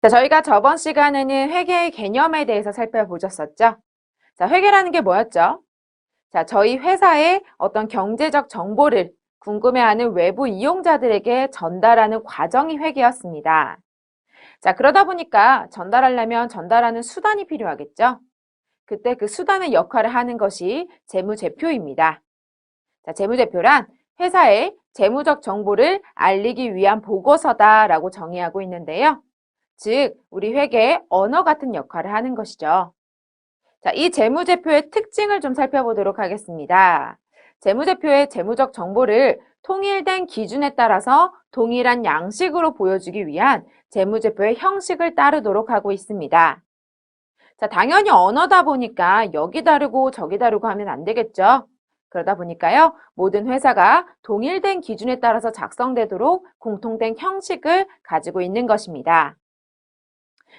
자, 저희가 저번 시간에는 회계의 개념에 대해서 살펴보셨었죠? 자, 회계라는 게 뭐였죠? 자, 저희 회사의 어떤 경제적 정보를 궁금해하는 외부 이용자들에게 전달하는 과정이 회계였습니다. 자, 그러다 보니까 전달하려면 전달하는 수단이 필요하겠죠? 그때 그 수단의 역할을 하는 것이 재무제표입니다. 자, 재무제표란 회사의 재무적 정보를 알리기 위한 보고서다라고 정의하고 있는데요. 즉, 우리 회계의 언어 같은 역할을 하는 것이죠. 자, 이 재무제표의 특징을 좀 살펴보도록 하겠습니다. 재무제표의 재무적 정보를 통일된 기준에 따라서 동일한 양식으로 보여주기 위한 재무제표의 형식을 따르도록 하고 있습니다. 자, 당연히 언어다 보니까 여기 다르고 저기 다르고 하면 안 되겠죠? 그러다 보니까요, 모든 회사가 동일된 기준에 따라서 작성되도록 공통된 형식을 가지고 있는 것입니다.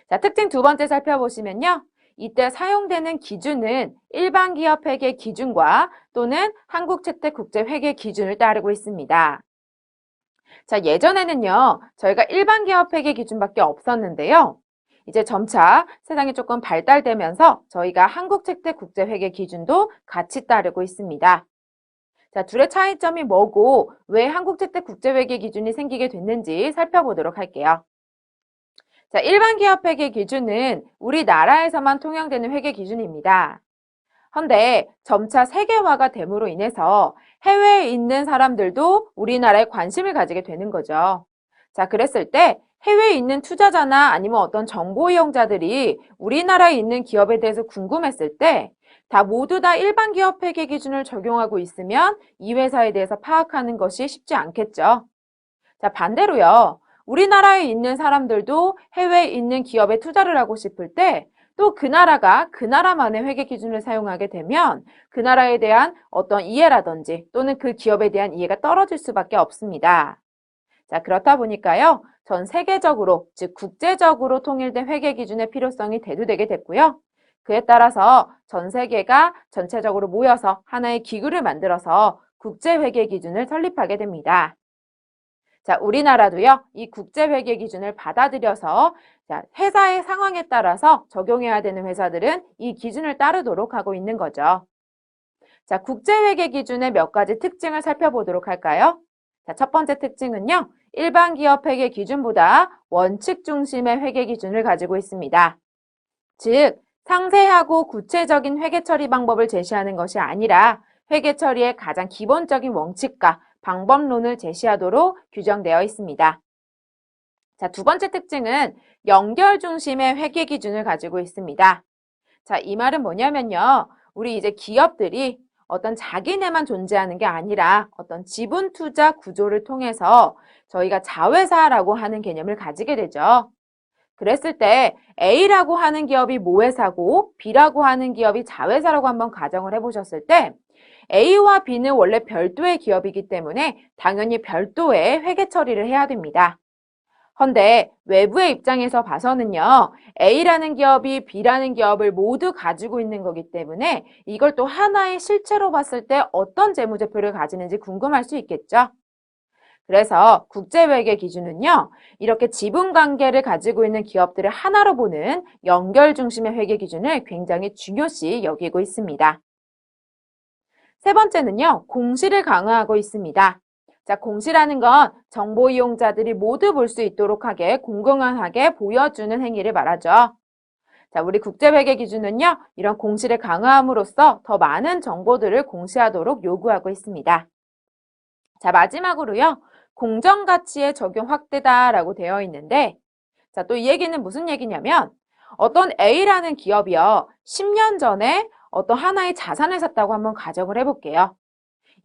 자, 특징 두 번째 살펴보시면요. 이때 사용되는 기준은 일반 기업 회계 기준과 또는 한국채택국제회계 기준을 따르고 있습니다. 자, 예전에는요, 저희가 일반 기업 회계 기준밖에 없었는데요. 이제 점차 세상이 조금 발달되면서 저희가 한국채택국제회계 기준도 같이 따르고 있습니다. 자, 둘의 차이점이 뭐고 왜 한국채택국제회계 기준이 생기게 됐는지 살펴보도록 할게요. 자, 일반 기업 회계 기준은 우리나라에서만 통용되는 회계 기준입니다. 헌데 점차 세계화가 됨으로 인해서 해외에 있는 사람들도 우리나라에 관심을 가지게 되는 거죠. 자, 그랬을 때 해외에 있는 투자자나 아니면 어떤 정보 이용자들이 우리나라에 있는 기업에 대해서 궁금했을 때 모두 다 일반 기업 회계 기준을 적용하고 있으면 이 회사에 대해서 파악하는 것이 쉽지 않겠죠. 자, 반대로요. 우리나라에 있는 사람들도 해외에 있는 기업에 투자를 하고 싶을 때 또 그 나라가 그 나라만의 회계 기준을 사용하게 되면 그 나라에 대한 어떤 이해라든지 또는 그 기업에 대한 이해가 떨어질 수밖에 없습니다. 자, 그렇다 보니까요. 전 세계적으로, 즉 국제적으로 통일된 회계 기준의 필요성이 대두되게 됐고요. 그에 따라서 전 세계가 전체적으로 모여서 하나의 기구를 만들어서 국제회계 기준을 설립하게 됩니다. 자, 우리나라도요, 이 국제회계 기준을 받아들여서 자, 회사의 상황에 따라서 적용해야 되는 회사들은 이 기준을 따르도록 하고 있는 거죠. 자, 국제회계 기준의 몇 가지 특징을 살펴보도록 할까요? 자, 첫 번째 특징은요, 일반 기업 회계 기준보다 원칙 중심의 회계 기준을 가지고 있습니다. 즉, 상세하고 구체적인 회계 처리 방법을 제시하는 것이 아니라 회계 처리의 가장 기본적인 원칙과 방법론을 제시하도록 규정되어 있습니다. 자, 두 번째 특징은 연결 중심의 회계 기준을 가지고 있습니다. 자, 이 말은 뭐냐면요. 우리 이제 기업들이 어떤 자기네만 존재하는 게 아니라 어떤 지분 투자 구조를 통해서 저희가 자회사라고 하는 개념을 가지게 되죠. 그랬을 때 A라고 하는 기업이 모회사고 B라고 하는 기업이 자회사라고 한번 가정을 해보셨을 때 A와 B는 원래 별도의 기업이기 때문에 당연히 별도의 회계 처리를 해야 됩니다. 헌데 외부의 입장에서 봐서는요. A라는 기업이 B라는 기업을 모두 가지고 있는 거기 때문에 이걸 또 하나의 실체로 봤을 때 어떤 재무제표를 가지는지 궁금할 수 있겠죠. 그래서 국제회계 기준은요. 이렇게 지분 관계를 가지고 있는 기업들을 하나로 보는 연결 중심의 회계 기준을 굉장히 중요시 여기고 있습니다. 세 번째는요. 공시를 강화하고 있습니다. 자, 공시라는 건 정보 이용자들이 모두 볼 수 있도록 하게 공공연하게 보여주는 행위를 말하죠. 자, 우리 국제회계 기준은요. 이런 공시를 강화함으로써 더 많은 정보들을 공시하도록 요구하고 있습니다. 자, 마지막으로요. 공정가치의 적용 확대다라고 되어 있는데 자, 또 이 얘기는 무슨 얘기냐면 어떤 A라는 기업이요. 10년 전에 어떤 하나의 자산을 샀다고 한번 가정을 해볼게요.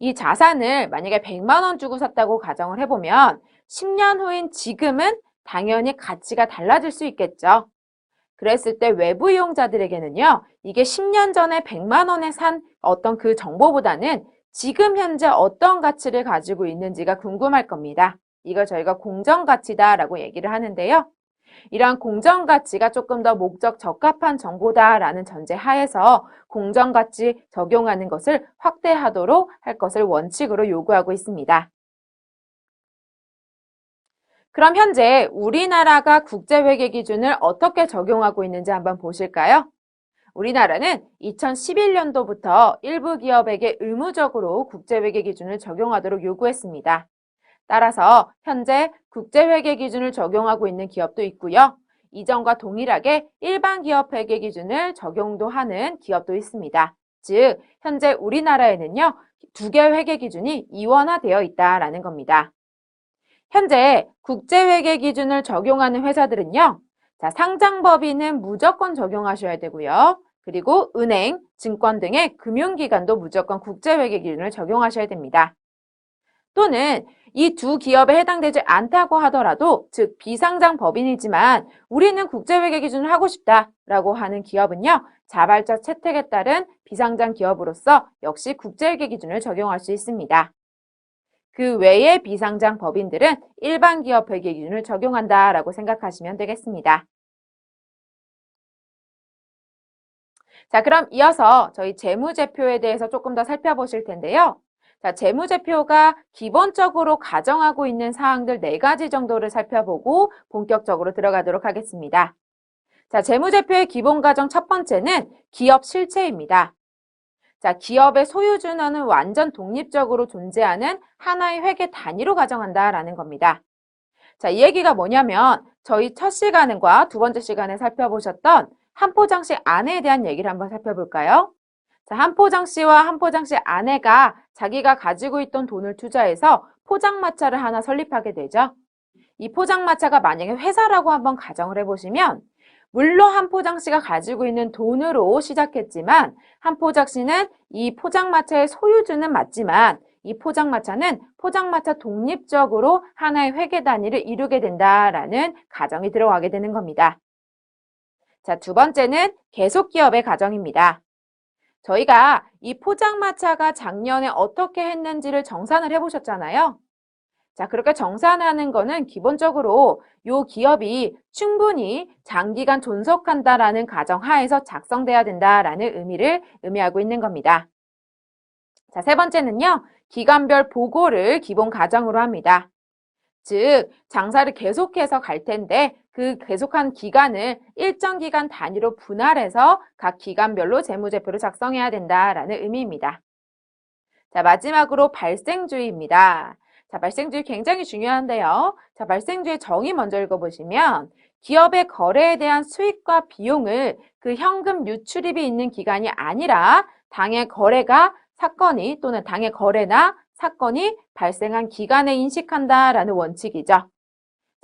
이 자산을 만약에 100만 원 주고 샀다고 가정을 해보면 10년 후인 지금은 당연히 가치가 달라질 수 있겠죠. 그랬을 때 외부 이용자들에게는요. 이게 10년 전에 100만 원에 산 어떤 그 정보보다는 지금 현재 어떤 가치를 가지고 있는지가 궁금할 겁니다. 이걸 저희가 공정가치다라고 얘기를 하는데요. 이러한 공정가치가 조금 더 목적 적합한 정보다라는 전제 하에서 공정가치 적용하는 것을 확대하도록 할 것을 원칙으로 요구하고 있습니다. 그럼 현재 우리나라가 국제회계 기준을 어떻게 적용하고 있는지 한번 보실까요? 우리나라는 2011년도부터 일부 기업에게 의무적으로 국제회계 기준을 적용하도록 요구했습니다. 따라서 현재 국제회계 기준을 적용하고 있는 기업도 있고요. 이전과 동일하게 일반 기업 회계 기준을 적용도 하는 기업도 있습니다. 즉, 현재 우리나라에는요, 두 개의 회계 기준이 이원화되어 있다라는 겁니다. 현재 국제회계 기준을 적용하는 회사들은요, 자, 상장법인은 무조건 적용하셔야 되고요. 그리고 은행, 증권 등의 금융기관도 무조건 국제회계 기준을 적용하셔야 됩니다. 또는 이 두 기업에 해당되지 않다고 하더라도, 즉 비상장 법인이지만 우리는 국제회계 기준을 하고 싶다라고 하는 기업은요, 자발적 채택에 따른 비상장 기업으로서 역시 국제회계 기준을 적용할 수 있습니다. 그 외의 비상장 법인들은 일반 기업 회계 기준을 적용한다라고 생각하시면 되겠습니다. 자, 그럼 이어서 저희 재무제표에 대해서 조금 더 살펴보실 텐데요. 자, 재무제표가 기본적으로 가정하고 있는 사항들 4가지 정도를 살펴보고 본격적으로 들어가도록 하겠습니다. 자, 재무제표의 기본 가정 첫 번째는 기업 실체입니다. 자, 기업의 소유주는 완전 독립적으로 존재하는 하나의 회계 단위로 가정한다라는 겁니다. 자, 이 얘기가 뭐냐면 저희 첫 시간과 두 번째 시간에 살펴보셨던 한포장 씨 아내에 대한 얘기를 한번 살펴볼까요? 자, 한포장 씨와 한포장 씨 아내가 자기가 가지고 있던 돈을 투자해서 포장마차를 하나 설립하게 되죠. 이 포장마차가 만약에 회사라고 한번 가정을 해보시면 물론 한포장 씨가 가지고 있는 돈으로 시작했지만 한포장 씨는 이 포장마차의 소유주는 맞지만 이 포장마차는 포장마차 독립적으로 하나의 회계 단위를 이루게 된다라는 가정이 들어가게 되는 겁니다. 자, 두 번째는 계속기업의 가정입니다. 저희가 이 포장마차가 작년에 어떻게 했는지를 정산을 해보셨잖아요. 자, 그렇게 정산하는 거는 기본적으로 이 기업이 충분히 장기간 존속한다라는 가정하에서 작성돼야 된다라는 의미를 의미하고 있는 겁니다. 자, 세 번째는요, 기간별 보고를 기본 가정으로 합니다. 즉, 장사를 계속해서 갈 텐데 그 계속한 기간을 일정 기간 단위로 분할해서 각 기간별로 재무제표를 작성해야 된다라는 의미입니다. 자, 마지막으로 발생주의입니다. 자, 발생주의 굉장히 중요한데요. 자, 발생주의 정의 먼저 읽어보시면 기업의 거래에 대한 수익과 비용을 그 현금 유출입이 있는 기간이 아니라 당해 거래가 사건이 또는 당해 거래나 사건이 발생한 기간에 인식한다라는 원칙이죠.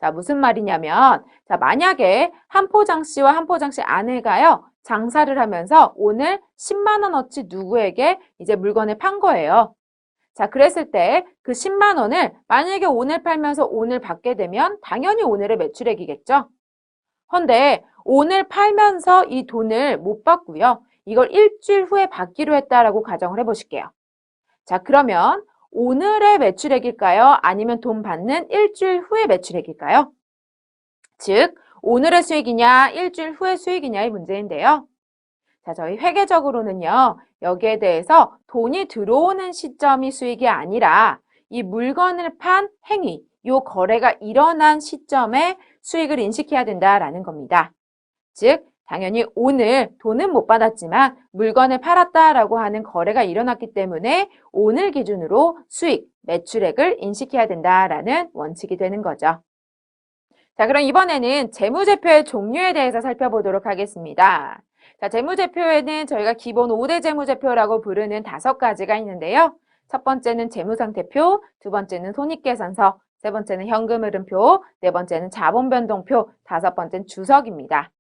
자, 무슨 말이냐면 자, 만약에 한포장 씨와 한포장 씨 아내가요. 장사를 하면서 오늘 10만 원어치 누구에게 이제 물건을 판 거예요. 자, 그랬을 때 그 10만 원을 만약에 오늘 팔면서 오늘 받게 되면 당연히 오늘의 매출액이겠죠. 헌데 오늘 팔면서 이 돈을 못 받고요. 이걸 일주일 후에 받기로 했다라고 가정을 해보실게요. 자, 그러면 오늘의 매출액일까요? 아니면 돈 받는 일주일 후의 매출액일까요? 즉, 오늘의 수익이냐, 일주일 후의 수익이냐의 문제인데요. 자, 저희 회계적으로는요, 여기에 대해서 돈이 들어오는 시점이 수익이 아니라 이 물건을 판 행위, 이 거래가 일어난 시점에 수익을 인식해야 된다라는 겁니다. 즉, 당연히 오늘 돈은 못 받았지만 물건을 팔았다라고 하는 거래가 일어났기 때문에 오늘 기준으로 수익, 매출액을 인식해야 된다라는 원칙이 되는 거죠. 자, 그럼 이번에는 재무제표의 종류에 대해서 살펴보도록 하겠습니다. 자, 재무제표에는 저희가 기본 5대 재무제표라고 부르는 5가지가 있는데요. 첫 번째는 재무상태표, 두 번째는 손익계산서, 세 번째는 현금흐름표, 네 번째는 자본변동표, 다섯 번째는 주석입니다.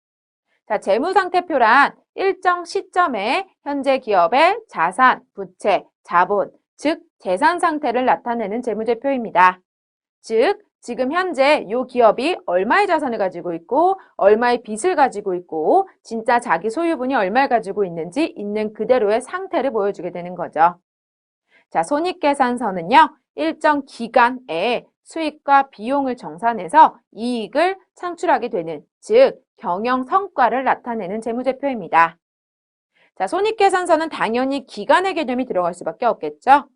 자, 재무상태표란 일정 시점에 현재 기업의 자산, 부채, 자본, 즉 재산 상태를 나타내는 재무제표입니다. 즉, 지금 현재 이 기업이 얼마의 자산을 가지고 있고 얼마의 빚을 가지고 있고 진짜 자기 소유분이 얼마를 가지고 있는지 있는 그대로의 상태를 보여주게 되는 거죠. 자, 손익계산서는요. 일정 기간에 수익과 비용을 정산해서 이익을 창출하게 되는, 즉 경영 성과를 나타내는 재무제표입니다. 자, 손익계산서는 당연히 기간의 개념이 들어갈 수밖에 없겠죠.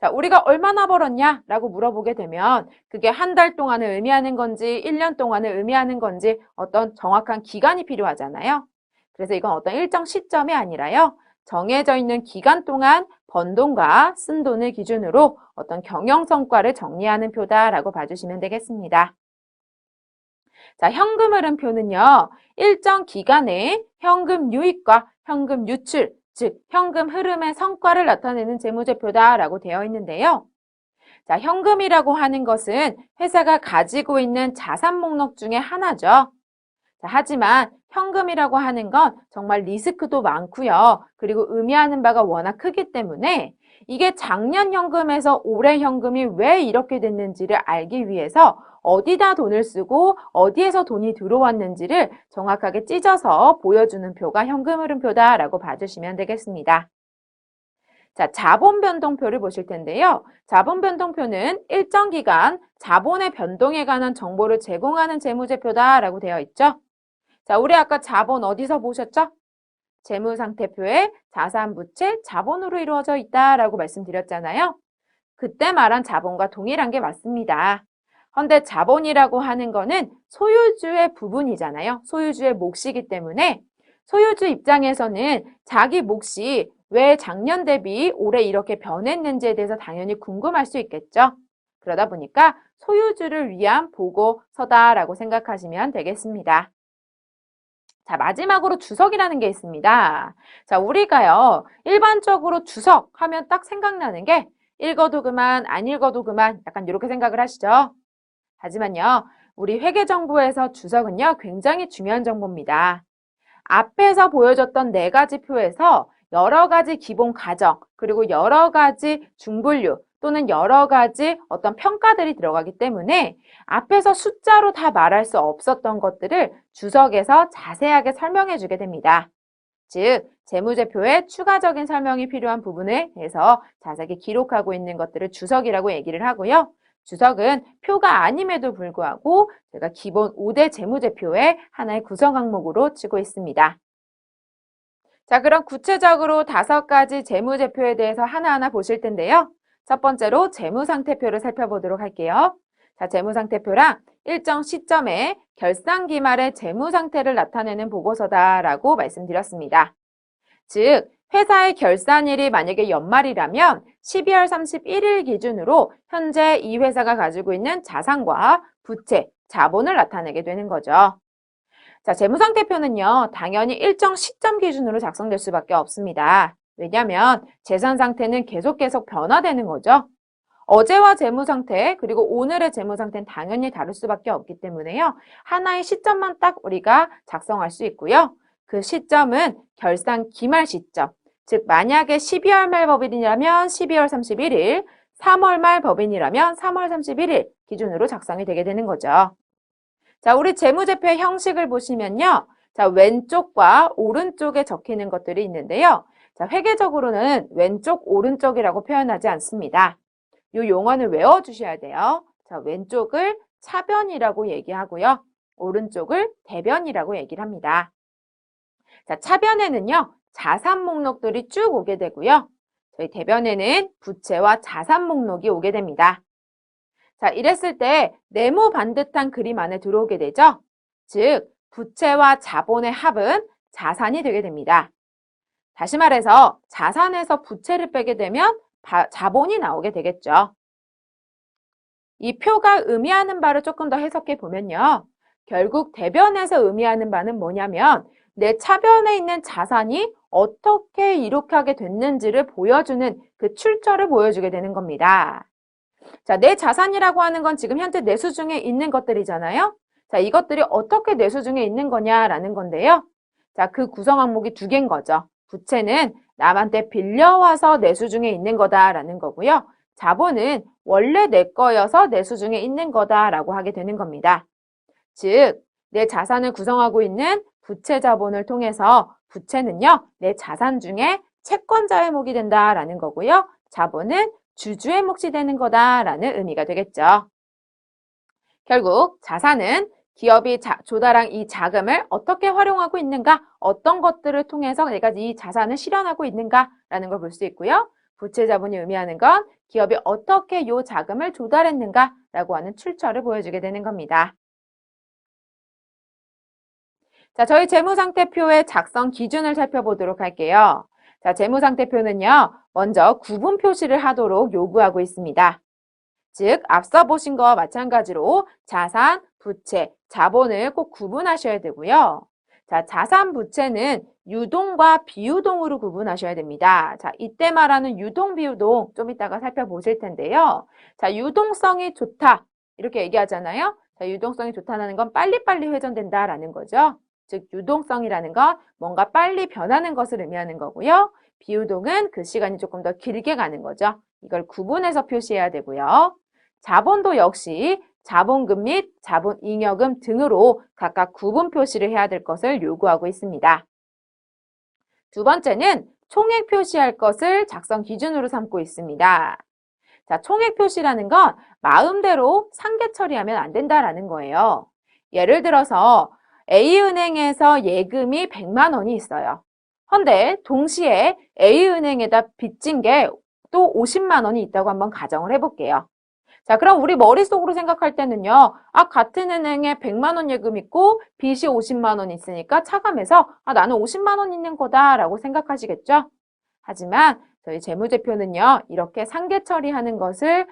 자, 우리가 얼마나 벌었냐? 라고 물어보게 되면 그게 한 달 동안을 의미하는 건지 1년 동안을 의미하는 건지 어떤 정확한 기간이 필요하잖아요. 그래서 이건 어떤 일정 시점이 아니라요. 정해져 있는 기간 동안 번 돈과 쓴 돈을 기준으로 어떤 경영 성과를 정리하는 표다라고 봐주시면 되겠습니다. 자, 현금 흐름표는요. 일정 기간에 현금 유입과 현금 유출, 즉 현금 흐름의 성과를 나타내는 재무제표다라고 되어 있는데요. 자, 현금이라고 하는 것은 회사가 가지고 있는 자산 목록 중에 하나죠. 자, 하지만 현금이라고 하는 건 정말 리스크도 많고요. 그리고 의미하는 바가 워낙 크기 때문에 이게 작년 현금에서 올해 현금이 왜 이렇게 됐는지를 알기 위해서 어디다 돈을 쓰고 어디에서 돈이 들어왔는지를 정확하게 찢어서 보여주는 표가 현금 흐름표다라고 봐주시면 되겠습니다. 자, 자본 변동표를 보실 텐데요. 자본 변동표는 일정 기간 자본의 변동에 관한 정보를 제공하는 재무제표다라고 되어 있죠. 자, 우리 아까 자본 어디서 보셨죠? 재무상태표에 자산, 부채, 자본으로 이루어져 있다라고 말씀드렸잖아요. 그때 말한 자본과 동일한 게 맞습니다. 그런데 자본이라고 하는 거는 소유주의 부분이잖아요. 소유주의 몫이기 때문에 소유주 입장에서는 자기 몫이 왜 작년 대비 올해 이렇게 변했는지에 대해서 당연히 궁금할 수 있겠죠. 그러다 보니까 소유주를 위한 보고서다라고 생각하시면 되겠습니다. 자, 마지막으로 주석이라는 게 있습니다. 자, 우리가요, 일반적으로 주석 하면 딱 생각나는 게 읽어도 그만, 안 읽어도 그만, 약간 이렇게 생각을 하시죠. 하지만요, 우리 회계정보에서 주석은요, 굉장히 중요한 정보입니다. 앞에서 보여줬던 4가지 표에서 여러 가지 기본 가정, 그리고 여러 가지 중분류, 또는 여러 가지 어떤 평가들이 들어가기 때문에 앞에서 숫자로 다 말할 수 없었던 것들을 주석에서 자세하게 설명해 주게 됩니다. 즉, 재무제표에 추가적인 설명이 필요한 부분에 대해서 자세하게 기록하고 있는 것들을 주석이라고 얘기를 하고요. 주석은 표가 아님에도 불구하고 제가 기본 5대 재무제표의 하나의 구성 항목으로 치고 있습니다. 자, 그럼 구체적으로 5가지 재무제표에 대해서 하나하나 보실 텐데요. 첫 번째로 재무상태표를 살펴보도록 할게요. 자, 재무상태표랑 일정 시점에 결산기말의 재무상태를 나타내는 보고서다라고 말씀드렸습니다. 즉, 회사의 결산일이 만약에 연말이라면 12월 31일 기준으로 현재 이 회사가 가지고 있는 자산과 부채, 자본을 나타내게 되는 거죠. 자, 재무상태표는요, 당연히 일정 시점 기준으로 작성될 수밖에 없습니다. 왜냐하면 재산 상태는 계속 변화되는 거죠. 어제와 재무상태 그리고 오늘의 재무상태는 당연히 다를 수밖에 없기 때문에요. 하나의 시점만 딱 우리가 작성할 수 있고요. 그 시점은 결산 기말 시점, 즉 만약에 12월 말 법인이라면 12월 31일, 3월 말 법인이라면 3월 31일 기준으로 작성이 되게 되는 거죠. 자, 우리 재무제표의 형식을 보시면요. 자, 왼쪽과 오른쪽에 적히는 것들이 있는데요. 자, 회계적으로는 왼쪽, 오른쪽이라고 표현하지 않습니다. 이 용어는 외워주셔야 돼요. 자, 왼쪽을 차변이라고 얘기하고요. 오른쪽을 대변이라고 얘기를 합니다. 자, 차변에는요. 자산 목록들이 쭉 오게 되고요. 저희 대변에는 부채와 자산 목록이 오게 됩니다. 자, 이랬을 때 네모 반듯한 그림 안에 들어오게 되죠. 즉, 부채와 자본의 합은 자산이 되게 됩니다. 다시 말해서 자산에서 부채를 빼게 되면 자본이 나오게 되겠죠. 이 표가 의미하는 바를 조금 더 해석해 보면요. 결국 대변에서 의미하는 바는 뭐냐면 내 차변에 있는 자산이 어떻게 이렇게 하게 됐는지를 보여주는 그 출처를 보여주게 되는 겁니다. 자, 내 자산이라고 하는 건 지금 현재 내수 중에 있는 것들이잖아요. 자, 이것들이 어떻게 내수 중에 있는 거냐라는 건데요. 자, 그 구성 항목이 2개인 거죠. 부채는 남한테 빌려와서 내수 중에 있는 거다라는 거고요. 자본은 원래 내 거여서 내수 중에 있는 거다라고 하게 되는 겁니다. 즉, 내 자산을 구성하고 있는 부채 자본을 통해서 부채는요, 내 자산 중에 채권자의 몫이 된다라는 거고요. 자본은 주주의 몫이 되는 거다라는 의미가 되겠죠. 결국 자산은 기업이 조달한 이 자금을 어떻게 활용하고 있는가, 어떤 것들을 통해서 내가 이 자산을 실현하고 있는가라는 걸 볼 수 있고요. 부채 자본이 의미하는 건 기업이 어떻게 요 자금을 조달했는가라고 하는 출처를 보여주게 되는 겁니다. 자, 저희 재무상태표의 작성 기준을 살펴보도록 할게요. 자, 재무상태표는요, 먼저 구분 표시를 하도록 요구하고 있습니다. 즉, 앞서 보신 거와 마찬가지로 자산, 부채, 자본을 꼭 구분하셔야 되고요. 자, 자산, 부채는 유동과 비유동으로 구분하셔야 됩니다. 자, 이때 말하는 유동, 비유동 좀 이따가 살펴보실 텐데요. 자, 유동성이 좋다 이렇게 얘기하잖아요. 자, 유동성이 좋다는 건 빨리빨리 회전된다라는 거죠. 즉, 유동성이라는 건 뭔가 빨리 변하는 것을 의미하는 거고요. 비유동은 그 시간이 조금 더 길게 가는 거죠. 이걸 구분해서 표시해야 되고요. 자본도 역시 자본금 및 자본잉여금 등으로 각각 구분 표시를 해야 될 것을 요구하고 있습니다. 두 번째는 총액 표시할 것을 작성 기준으로 삼고 있습니다. 자, 총액 표시라는 건 마음대로 상계 처리하면 안 된다라는 거예요. 예를 들어서 A은행에서 예금이 100만 원이 있어요. 헌데 동시에 A은행에다 빚진 게 또 50만 원이 있다고 한번 가정을 해볼게요. 자, 그럼 우리 머릿속으로 생각할 때는요. 같은 은행에 100만 원 예금 있고 빚이 50만 원 있으니까 차감해서 나는 50만 원 있는 거다라고 생각하시겠죠? 하지만 저희 재무제표는요. 이렇게 상계 처리하는 것을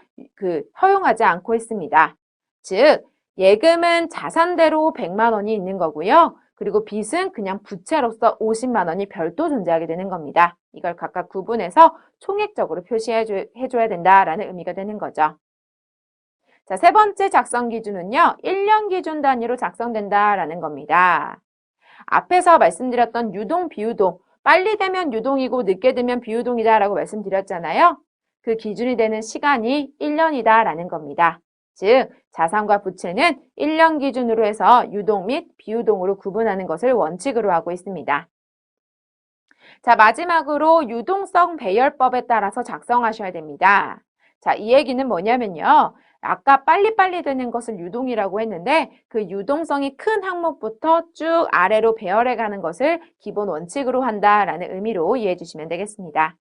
허용하지 않고 있습니다. 즉, 예금은 자산대로 100만 원이 있는 거고요. 그리고 빚은 그냥 부채로서 50만 원이 별도 존재하게 되는 겁니다. 이걸 각각 구분해서 총액적으로 표시해줘야 된다라는 의미가 되는 거죠. 자, 세 번째 작성 기준은요. 1년 기준 단위로 작성된다라는 겁니다. 앞에서 말씀드렸던 유동, 비유동, 빨리 되면 유동이고 늦게 되면 비유동이다라고 말씀드렸잖아요. 그 기준이 되는 시간이 1년이다라는 겁니다. 즉, 자산과 부채는 1년 기준으로 해서 유동 및 비유동으로 구분하는 것을 원칙으로 하고 있습니다. 자, 마지막으로 유동성 배열법에 따라서 작성하셔야 됩니다. 자, 이 얘기는 뭐냐면요. 아까 빨리빨리 되는 것을 유동이라고 했는데 그 유동성이 큰 항목부터 쭉 아래로 배열해 가는 것을 기본 원칙으로 한다라는 의미로 이해해 주시면 되겠습니다.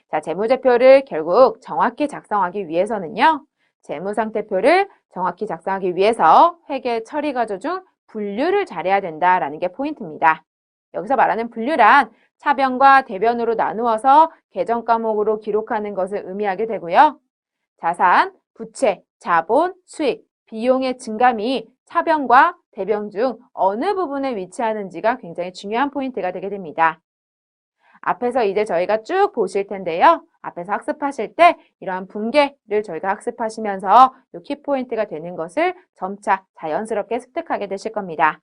자, 재무제표를 결국 정확히 작성하기 위해서는요. 재무상태표를 정확히 작성하기 위해서 회계 처리 과정 중 분류를 잘해야 된다라는 게 포인트입니다. 여기서 말하는 분류란 차변과 대변으로 나누어서 계정 과목으로 기록하는 것을 의미하게 되고요. 자산, 부채, 자본, 수익, 비용의 증감이 차변과 대변 중 어느 부분에 위치하는지가 굉장히 중요한 포인트가 되게 됩니다. 앞에서 이제 저희가 쭉 보실 텐데요. 앞에서 학습하실 때 이러한 분계를 저희가 학습하시면서 이 키포인트가 되는 것을 점차 자연스럽게 습득하게 되실 겁니다.